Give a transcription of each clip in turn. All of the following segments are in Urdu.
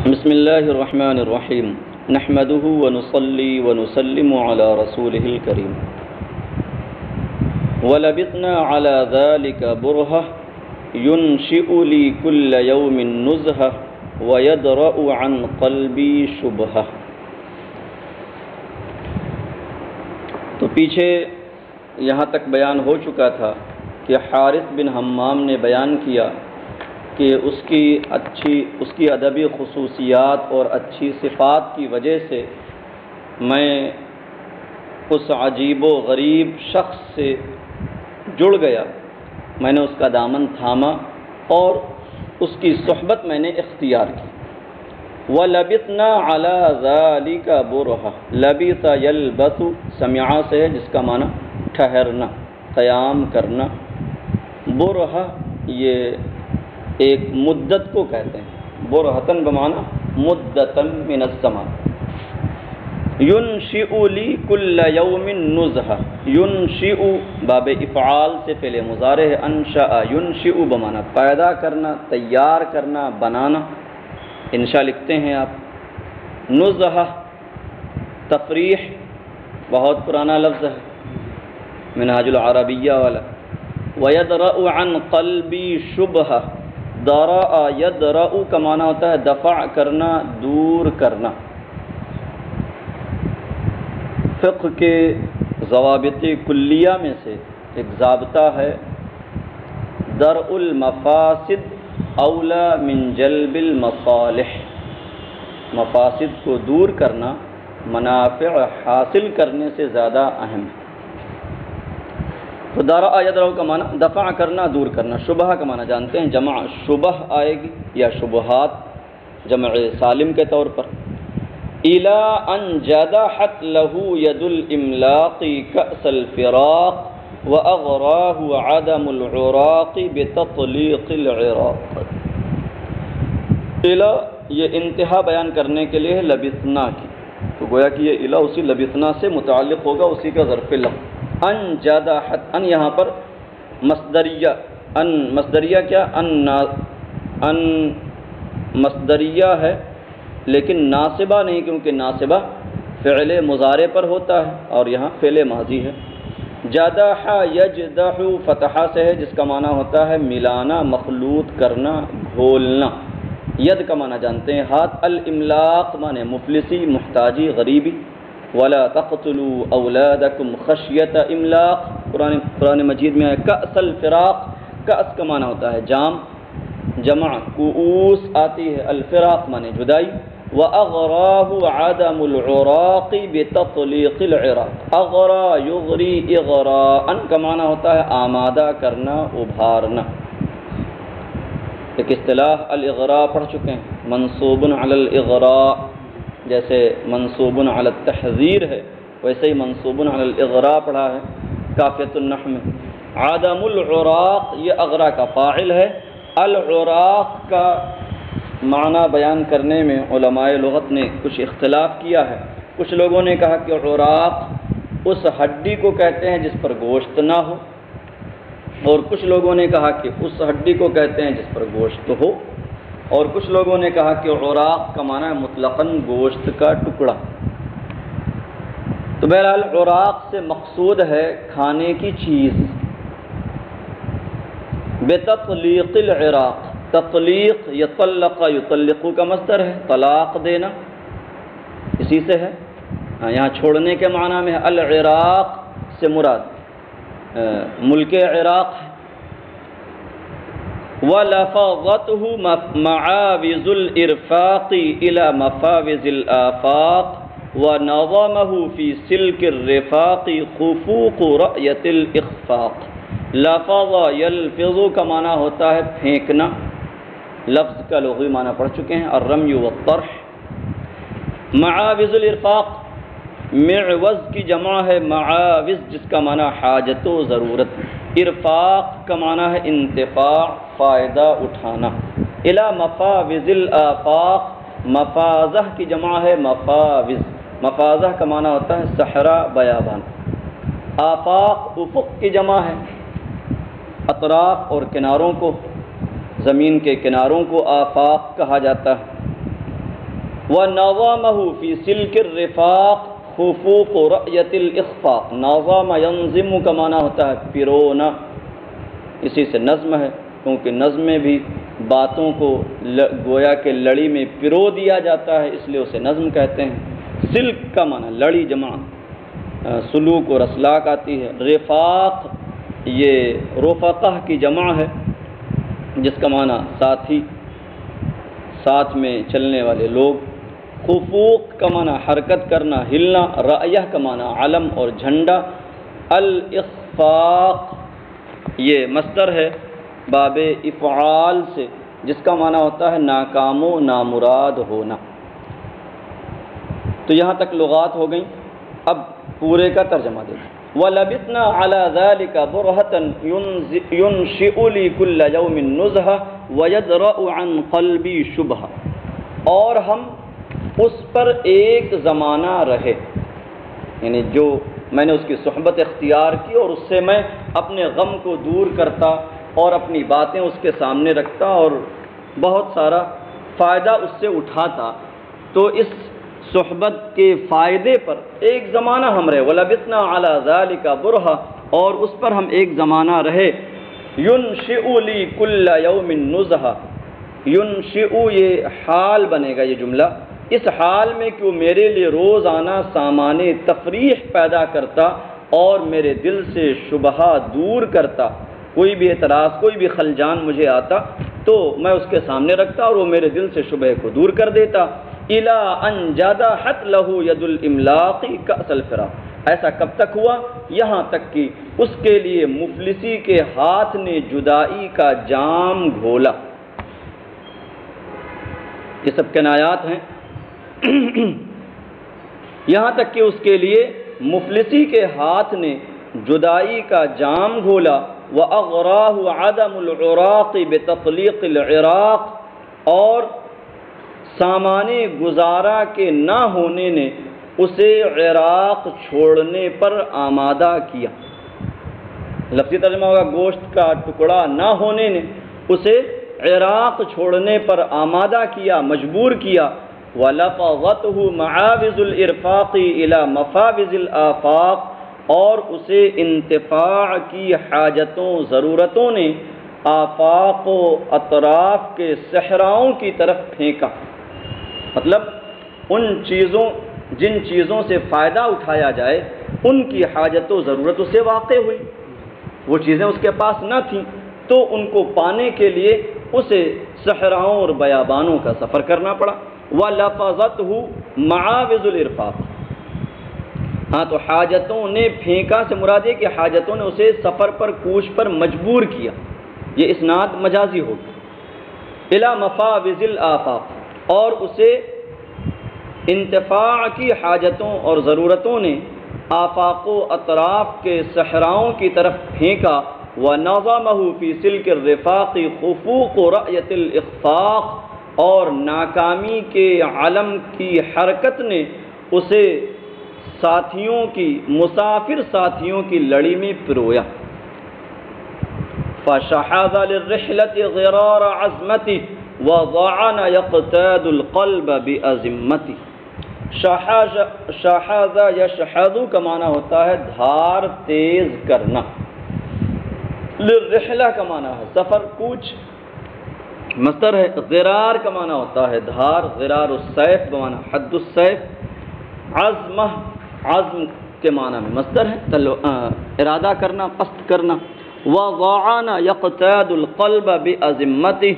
بسم الله الرحمن الرحيم نحمده ونصلي ونسلم على رسوله الكريم ولبثنا على ذلك برهة ينشئ لي كل يوم نزهة ويدرأ عن قلبي شبهة۔ تو پیچھے یہاں تک بیان ہو چکا تھا کہ حارث بن حمام نے بیان کیا کہ اس کی ادبی خصوصیات اور اچھی صفات کی وجہ سے میں اس عجیب و غریب شخص سے جڑ گیا، میں نے اس کا دامن تھاما اور اس کی صحبت میں نے اختیار کی۔ وَلَبِثْنَا عَلَى ذَلِكَ بُرْهَةً، لبث یلبث سمعہ سے ہے جس کا معنی ٹھہرنا، قیام کرنا۔ برہہ یہ ایک مدت کو کہتے ہیں، برہتن بمعنی مدتن من الزمان۔ ينشئ لي كل يوم نزهة، ينشئ باب افعال سے فعل مضارع ہے، انشأ ينشئ بمعنی پیدا کرنا، تیار کرنا، بنانا۔ انشاء لکھتے ہیں آپ۔ نزهة تفریح، بہت پرانا لفظ ہے، منہاج العربیہ والا۔ ويدرأ عن قلبي شبهة، درأ یدرأ کا معنی ہوتا ہے دفع کرنا، دور کرنا۔ فقہ کے ضوابط کلیہ میں سے ایک ضابطہ ہے درء المفاسد اولا من جلب المصالح، مفاسد کو دور کرنا منافع حاصل کرنے سے زیادہ اہم ہے۔ تو درأ یدرأ کا معنی دفع کرنا، دور کرنا۔ شبہ کا معنی جانتے ہیں، جمع شبہ آئے گی یا شبہات جمع سالم کے طور پر۔ إِلَىٰ أَنْ جَدَحَتْ لَهُ يَدُ الْإِمْلَاقِ كَأْسَ الْفِرَاقِ وَأَغْرَاهُ عَدَمُ الْعُرَاقِ بِتَطْلِيقِ الْعِرَاقِ۔ إِلَىٰ یہ انتہا بیان کرنے کے لیے ہے لبثنا کی، تو گویا کہ یہ إِلَىٰ اسی لبثنا سے متعلق ہوگا، اسی کا ظرف لم۔ ان جدحت، ان یہاں پر مصدریہ، ان مصدریہ کیا، ان مصدریہ ہے لیکن ناصبہ نہیں، کیونکہ ناصبہ فعل مضارع پر ہوتا ہے اور یہاں فعل ماضی ہے۔ جدح یجدح فتحہ سے ہے جس کا معنی ہوتا ہے ملانا، مخلوط کرنا، گھولنا۔ ید کا معنی جانتے ہیں ہاتھ، الاملاق معنی مفلسی، محتاجی، غریبی۔ وَلَا تَقْتُلُوا أَوْلَادَكُمْ خَشْيَةَ إِمْلَاقٍ، قرآن مجید میں ہے کأس الفراق، کأس کا معنی ہوتا ہے جام، جمع کؤوس آتی ہے، الفراق معنی جدائی۔ وَأَغْرَاهُ عَدَمُ الْعُرَاقِ بِتَطْلِيقِ الْعِرَاقِ، اغرا یغری اغراءً کا معنی ہوتا ہے آمادہ کرنا، ابھارنا۔ ایک اصطلاح الاغراء پڑھ چکے ہیں، منصوب علی الاغراء، جیسے منصوب علی التحذیر ہے ویسے ہی منصوب علی الاغراء پڑھا ہے کافیۃ النحو میں۔ عدم العراق یہ اغرا کا فاعل ہے۔ العراق کا معنی بیان کرنے میں علماء لغت نے کچھ اختلاف کیا ہے۔ کچھ لوگوں نے کہا کہ عراق اس ہڈی کو کہتے ہیں جس پر گوشت نہ ہو، اور کچھ لوگوں نے کہا کہ اس ہڈی کو کہتے ہیں جس پر گوشت ہو، اور کچھ لوگوں نے کہا کہ عراق کا معنی ہے مطلقاً گوشت کا ٹکڑا۔ تو بہرحال عراق سے مقصود ہے کھانے کی چیز۔ بتطلیق العراق، تطلیق یطلق یطلق کا مصدر ہے، طلاق دینا، اسی سے ہے، یہاں چھوڑنے کے معنی میں ہے۔ العراق سے مراد ملک عراق ہے۔ وَلَفَظَتْهُ مَعَاوِزُ الْإِرْفَاقِ إِلَى مَفَاوِزِ الْآفَاقِ وَنَظَمَهُ فِي سِلْكِ الرِّفَاقِ خُفُوقُ رَأْيَةِ الْإِخْفَاقِ۔ لفظ یلفظ کا معنی ہوتا ہے پھینکنا، لفظ کا لغوی معنی پڑھ چکے ہیں، الرمی والطرح۔ معاوز الارفاق، معوز کی جمع ہے معاوز جس کا معنی حاجت و ضرورت۔ ارفاق کا معنی ہے انتفاع، فائدہ اٹھانا۔ الی مفاوز الآفاق، مفازہ کی جمع ہے مفاوز، مفازہ کا معنی ہوتا ہے صحرا، بیابان۔ آفاق افق کی جمع ہے، اطراف اور کناروں کو، زمین کے کناروں کو آفاق کہا جاتا ہے۔ وَنَظَمَهُ فِي سِلْكِ الرِّفَاقِ خُفُوقُ رَأْيَةِ الْإِخْفَاقِ۔ نَظَمَ يَنظِمُ کا معنی ہوتا ہے پیرونا، اسی سے نظم ہے، کیونکہ نظم میں بھی باتوں کو گویا کہ لڑی میں پرو دیا جاتا ہے، اس لیے اسے نظم کہتے ہیں۔ سلک کا معنی لڑی جمع سلوک اور اسلاک آتی ہے۔ رفاق یہ رفقہ کی جمع ہے، جس کا معنی ساتھی، ساتھ میں چلنے والے لوگ۔ خفوق کا معنی حرکت کرنا، ہلنا۔ رأیہ کا معنی علم اور جھنڈا۔ الاخفاق یہ مصدر ہے باب افعال سے، جس کا معنی ہوتا ہے ناکام و نامراد ہونا۔ تو یہاں تک لغات ہو گئیں، اب پورے کا ترجمہ دیکھیں۔ وَلَبِثْنَا عَلَى ذَلِكَ بُرْهَةً يُنشِئُ لِي كُلَّ يَوْمٍ نُزْهَةً وَيَدْرَأُ عَنْ قَلْبِي شُبْهَةً، اور ہم اس پر ایک زمانہ رہے، یعنی جو میں نے اس کی صحبت اختیار کی اور اس سے میں اپنے غم کو دور کرتا اور اپنی باتیں اس کے سامنے رکھتا اور بہت سارا فائدہ اس سے اٹھاتا، تو اس صحبت کے فائدے پر ایک زمانہ ہم رہے۔ وَلَبِثْنَا عَلَى ذَلِكَ بُرْهَةً، اور اس پر ہم ایک زمانہ رہے۔ يُنشِئُ لِي كُلَّ يَوْمٍ نُزْهَةً، يُنشِئُ یہ حال بنے گا یہ جملہ، اس حال میں کہ وہ میرے لیے روزانہ سامان تفریح پیدا کرتا اور میرے دل سے شبہہ دور کرتا۔ کوئی بھی اعتراض، کوئی بھی خلجان مجھے آتا تو میں اس کے سامنے رکھتا اور وہ میرے دل سے شبہ کو دور کر دیتا۔ اِلَىٰ أَن جَدَحَتْ لَهُ يَدُ الْإِمْلَاقِ كَأْسَ الْفِرَاقِ، ایسا کب تک ہوا؟ یہاں تک کہ اس کے لیے مفلسی کے ہاتھ نے جدائی کا جام گھولا۔ یہ سب کنایات ہیں۔ یہاں تک کہ اس کے لیے مفلسی کے ہاتھ نے جدائی کا جام گھولا۔ وَأَغْرَاهُ عَدَمُ الْعِرَاقِ بِتَطْلِيقِ الْعِرَاقِ، اور سامان گزارا کے نہ ہونے نے اسے عراق چھوڑنے پر آمادہ کیا۔ لفظی ترجمہ ہوگا گوشت کا ٹکڑا نہ ہونے نے اسے عراق چھوڑنے پر آمادہ کیا، مجبور کیا۔ وَلَفَظَتْهُ مَعَاوِزُ الْإِرْفَاقِ إِلَى مَفَاوِزِ الْآفاق، اور اسے انتفاع کی حاجتوں ضرورتوں نے آفاق و اطراف کے صحراؤں کی طرف پھینکا، مطلب ان چیزوں جن چیزوں سے فائدہ اٹھایا جائے ان کی حاجت و ضرورت اسے واقع ہوئی، وہ چیزیں اس کے پاس نہ تھیں تو ان کو پانے کے لیے اسے صحراؤں اور بیابانوں کا سفر کرنا پڑا۔ وَلَفَظَتْهُ مَعَاوِزُ الْإِرْفَاقِ، ہاں تو حاجتوں نے پھینکا سے مراد ہے کہ حاجتوں نے اسے سفر پر کوچ پر مجبور کیا، یہ اسناد مجازی ہوگی۔ اِلَى مَفَاوِزِ الْآفَاقِ، اور اسے انتفاع کی حاجتوں اور ضرورتوں نے آفاق و اطراف کے صحراؤں کی طرف پھینکا۔ وَنَظَمَهُ فِي سِلْكِ الرِّفَاقِ خُفُوقُ رَأْيَةِ الْإِخْفَاقِ، اور ناکامی کے علم کی حرکت نے اسے ساتھیوں کی، مسافر ساتھیوں کی لڑی میں پرویا۔ فَشَحَذَ لِلرِّحْلَةِ غِرَارَ عَزْمَتِهِ وَضَعَنَ يَقْتَادُ الْقَلْبَ بِأَزِمَّتِهِ۔ شَحَذَ یشحذ کا معنی ہوتا ہے دھار تیز کرنا۔ للرحلہ کا معنی ہے سفر، کوچ، مصدر ہے۔ غرار کا معنی ہوتا ہے دھار، غرار السیف بمعنی حد السیف۔ عزمہ، عزم کے معنی میں مصدر ہے ارادہ کرنا، قصد کرنا۔ وَضَعَنَ يَقْتَادُ الْقَلْبَ بِأَزِمَّتِهِ،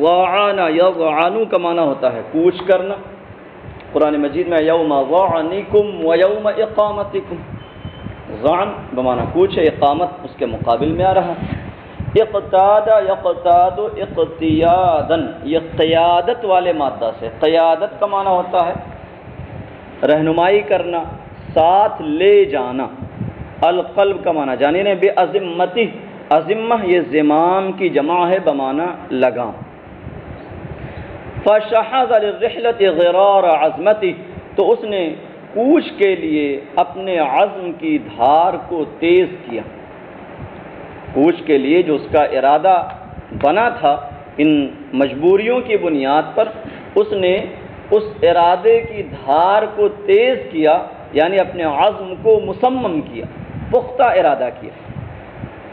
ضَعَنَ يَضْعَنُ کا معنی ہوتا ہے کوچ کرنا۔ قرآن مجید میں یوم ضعنکم و یوم اقامتکم، ضعن بمعنی کوچ ہے، اقامت اس کے مقابل میں آ رہا ہے۔ اقتاد یقتاد اقتیادا، یہ قیادت والے مادہ سے، قیادت کا معنی ہوتا ہے رہنمائی کرنا، ساتھ لے جانا۔ القلب کا معنی جانیں بے عظمتی، عظمہ یہ زمام کی جمع ہے بمعنی لگام۔ فَشَحَذَ لِلرِّحْلَةِ غِرَارَ عَزْمَتِهِ، تو اس نے کوچ کے لیے اپنے عزم کی دھار کو تیز کیا۔ کوچ کے لیے جو اس کا ارادہ بنا تھا ان مجبوریوں کی بنیاد پر، اس نے اس ارادے کی دھار کو تیز کیا، یعنی اپنے عزم کو مصمم کیا، پختہ ارادہ کیا،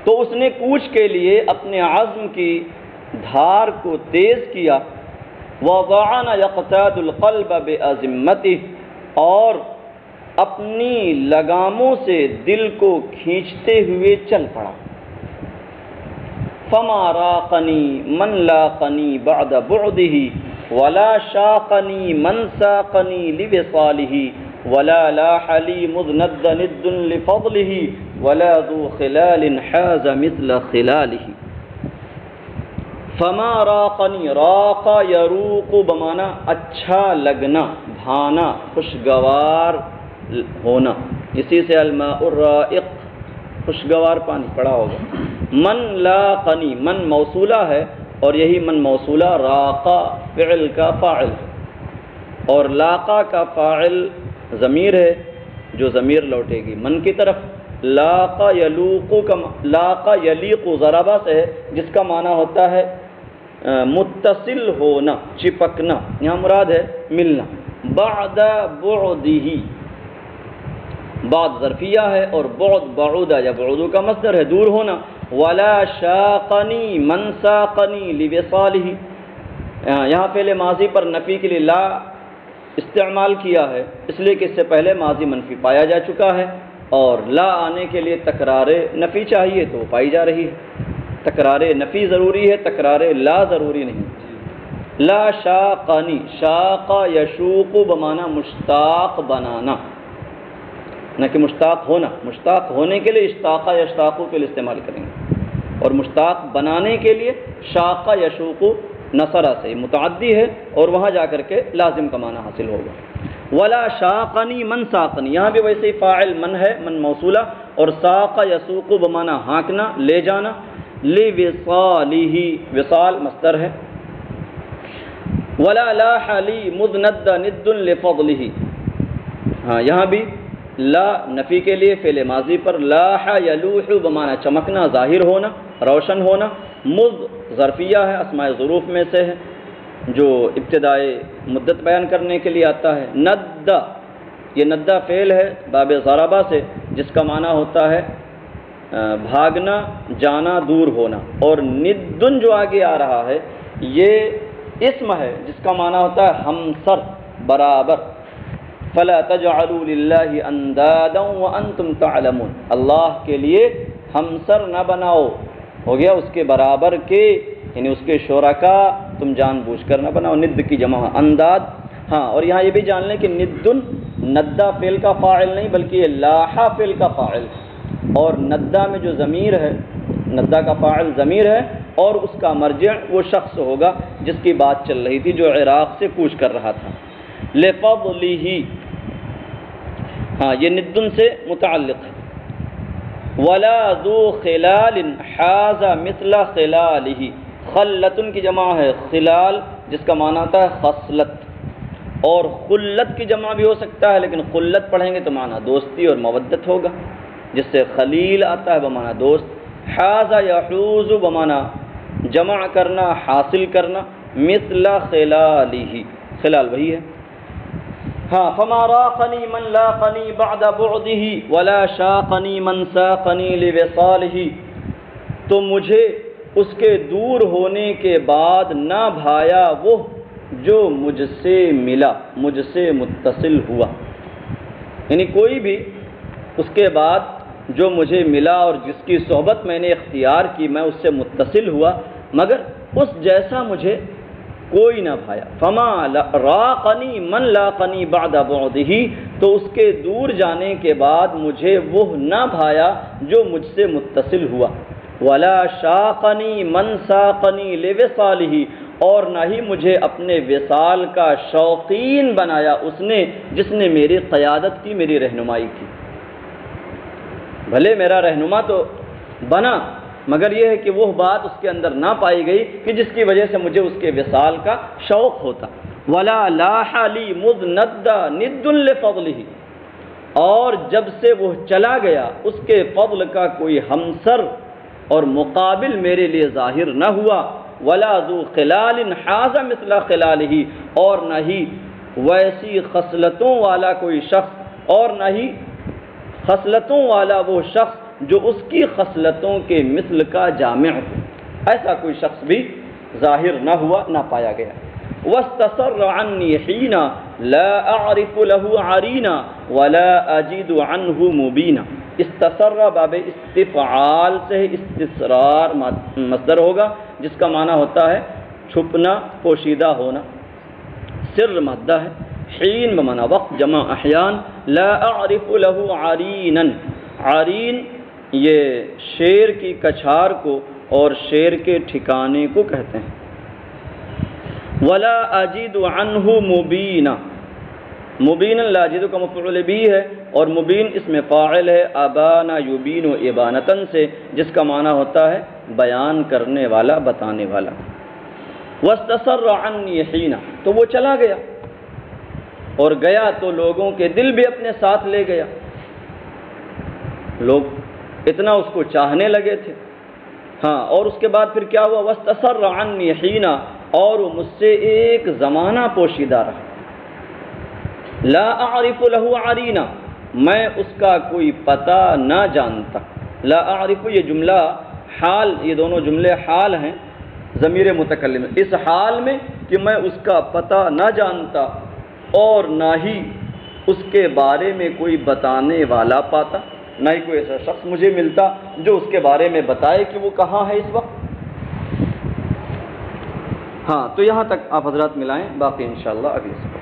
تو اس نے کوچ کے لیے اپنے عزم کی دھار کو تیز کیا، وَضَعَنَ يَقْتَادُ الْقَلْبَ بِأَزِمَّتِهِ، اور اپنی لگاموں سے دل کو کھینچتے ہوئے چل پڑا۔ فَمَا رَاقَنِي مَنْ لَاقَنِي بَعْدَ بُعْدِهِ وَلَا شَاقَنِي مَنْ سَاقَنِي لِوِصَالِهِ وَلَا لَاحَ لِي مُذْ نَدَّ نِدٌّ لِفَضْلِهِ وَلَا ذُو خِلَالٍ حَازَ مِثْلَ خِلَالِهِ۔ فما راقنی، راق یروق بمانا اچھا لگنا، بھانا، خوشگوار ہونا، اسی سے الماء الرائق خوشگوار پانی پڑا ہوگا۔ من لاقنی، من موصولہ ہے اور یہی من موصولہ راقا فعل کا فاعل ہے، اور لاقا کا فاعل ضمیر ہے جو ضمیر لوٹے گی من کی طرف۔ لاقا یلوق کا لاقا یلیق ضربہ سے ہے جس کا معنی ہوتا ہے متصل ہونا، چپکنا، یہاں مراد ہے ملنا۔ بعد بعدہ، بعد ظرفیہ ہے اور بعد بعودہ یا بعودو کا مصدر ہے، دور ہونا۔ ولا شاقنی من ساقنی لوصالہ، یہاں فعل ماضی پر نفی کے لیے لا استعمال کیا ہے، اس لیے کہ اس سے پہلے ماضی منفی پایا جا چکا ہے، اور لا آنے کے لیے تکرار نفی چاہیے تو پائی جا رہی ہے۔ تکرار نفی ضروری ہے، تکرار لا ضروری نہیں۔ لا شاقنی، شاق یشوق بمانا مشتاق بنانا، نہ کہ مشتاق ہونا۔ مشتاق ہونے کے لیے اشتاق یشتاق کے لیے استعمال کریں گے، اور مشتاق بنانے کے لیے شاق یشوق نصرہ سے متعدی ہے اور وہاں جا کر کے لازم کا معنی حاصل ہوگا۔ ولا شاقنی من ساقنی، یہاں بھی ویسے ہی فاعل من ہے، من موصولہ، اور ساق یسوق بمانا ہانکنا، لے جانا۔ لوصالہ، وصال مصدر ہے۔ ولا لاح لی مذ ند ند لفضلہ، ہاں یہاں بھی لا نفی کے لیے فعل ماضی پر لاح یلوح بمانا چمکنا، ظاہر ہونا، روشن ہونا۔ مذ ظرفیہ ہے، اسماء ظروف میں سے ہے جو ابتدائے مدت بیان کرنے کے لیے آتا ہے۔ ند، یہ ندہ فعل ہے باب ضربہ سے جس کا معنی ہوتا ہے بھاگنا، جانا، دور ہونا، اور ندن جو آگے آ رہا ہے یہ اسم ہے جس کا معنی ہوتا ہے ہمسر، برابر۔ فلا تجعلوا للہ اندادا وانتم تعلمون، اللہ کے لیے ہمسر نہ بناؤ، ہو گیا اس کے برابر کے، یعنی اس کے شرکا تم جان بوجھ کر نہ بناؤ۔ ند کی جمع انداد، ہاں، اور یہاں یہ بھی جان لیں کہ ندن ندہ فعل کا فاعل نہیں بلکہ یہ لاحہ فعل کا فاعل ہے، اور ندہ میں جو ضمیر ہے، ندہ کا فاعل ضمیر ہے اور اس کا مرجع وہ شخص ہوگا جس کی بات چل رہی تھی جو عراق سے کوچ کر رہا تھا۔ لفضلہ، ہاں یہ ندن سے متعلق ہے۔ ولا ذو خلال حاز مثل خلالہ، خلتن کی جمع ہے خلال جس کا معنی آتا ہے خصلت، اور خلت کی جمع بھی ہو سکتا ہے لیکن خلت پڑھیں گے تو معنی دوستی اور مودت ہوگا، جس سے خلیل آتا ہے بمعنی دوست۔ حاز یحوز بمعنی جمع کرنا، حاصل کرنا۔ مثل خلالہ، خلال وہی ہے، ہاں۔ فما راقنی من لاقنی بعد بعدہ ولا شاقنی من ساقنی لوصالہ، تو مجھے اس کے دور ہونے کے بعد نہ بھایا وہ جو مجھ سے ملا، مجھ سے متصل ہوا، یعنی کوئی بھی اس کے بعد جو مجھے ملا اور جس کی صحبت میں نے اختیار کی، میں اس سے متصل ہوا، مگر اس جیسا مجھے کوئی نہ بھایا۔ فما راقنی من لاقنی بعد بعدہ، تو اس کے دور جانے کے بعد مجھے وہ نہ بھایا جو مجھ سے متصل ہوا۔ ولا شاقنی من ساقنی لوصالہ، اور نہ ہی مجھے اپنے وصال کا شوقین بنایا اس نے جس نے میری قیادت کی، میری رہنمائی کی۔ بھلے میرا رہنما تو بنا مگر یہ ہے کہ وہ بات اس کے اندر نہ پائی گئی کہ جس کی وجہ سے مجھے اس کے وصال کا شوق ہوتا۔ ولا لاح لی مذ ند ند لفضلہ، اور جب سے وہ چلا گیا اس کے فضل کا کوئی ہمسر اور مقابل میرے لیے ظاہر نہ ہوا۔ ولا ذو خلال حاز مثل خلالہ، اور نہ ہی ویسی خصلتوں والا کوئی شخص، اور نہ ہی خصلتوں والا وہ شخص جو اس کی خصلتوں کے مثل کا جامع ہو، ایسا کوئی شخص بھی ظاہر نہ ہوا، نہ پایا گیا۔ وَاسْتَصَرَّ عَنِّي حِينَ لَا أَعْرِفُ لَهُ عَرِينًا وَلَا أَجِدُ عَنْهُ مُبِينًا۔ استصر باب استفعال سے استصرار مصدر ہوگا، جس کا معنی ہوتا ہے چھپنا، پوشیدہ ہونا۔ سر مادہ ہے، حین بمعنی وقت، جمع احیان، لا اعرف له عرینا، عرین یہ شیر کی کچھار کو اور شیر کے ٹھکانے کو کہتے ہیں۔ ولا اجد عنہ مبینا، مبین لا اجد کا مفعول بھی ہے، اور مبین اس میں فاعل ہے ابانا یبین و ابانتن سے، جس کا معنی ہوتا ہے بیان کرنے والا، بتانے والا۔ واستصر عنی حین، تو وہ چلا گیا، اور گیا تو لوگوں کے دل بھی اپنے ساتھ لے گیا، لوگ اتنا اس کو چاہنے لگے تھے۔ ہاں، اور اس کے بعد پھر کیا ہوا؟ واستصر عنی حین، اور وہ مجھ سے ایک زمانہ پوشیدہ رہا۔ لا اعرف له عرینا، میں اس کا کوئی پتہ نہ جانتا۔ لا اعرف یہ جملہ حال، یہ دونوں جملے حال ہیں، ضمیر متکلم، اس حال میں کہ میں اس کا پتہ نہ جانتا اور نہ ہی اس کے بارے میں کوئی بتانے والا پاتا، نہ ہی کوئی ایسا شخص مجھے ملتا جو اس کے بارے میں بتائے کہ وہ کہاں ہے اس وقت۔ ہاں، تو یہاں تک آپ حضرات ملائیں، باقی انشاءاللہ اگلی سے۔